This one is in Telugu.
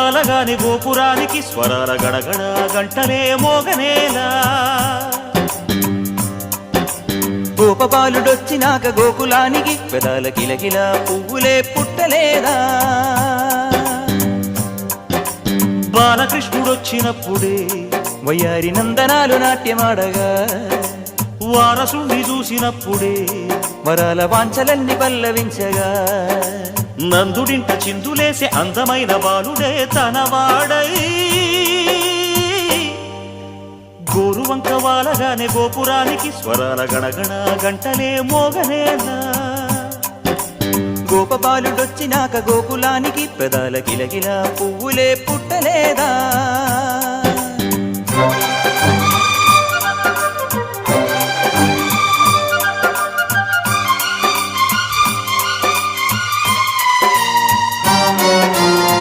వాలగాని గోపురానికి స్వరాల గడగడ గంటలే మోగనేలా గోపబాలుడొచ్చినాక గోకులానికి పెదాల కిలకిల పువ్వులే పుట్టలేదా బాలకృష్ణుడొచ్చినప్పుడే వయ్యారి నందనాలు నాట్యమాడగా వారసుండి చూసినప్పుడే వరాల వాంఛలన్నీ పల్లవించగా నందుడింట చిందులేసే అందమైన బాలుడే తనవాడై గోరువంక వాలగానే గోపురానికి స్వరాల గణగణ గంటలే మోగనేలా గోపబాలుడొచ్చినాక గోకులానికి పెదాల కిలకిల పువ్వులే పుట్టలేదా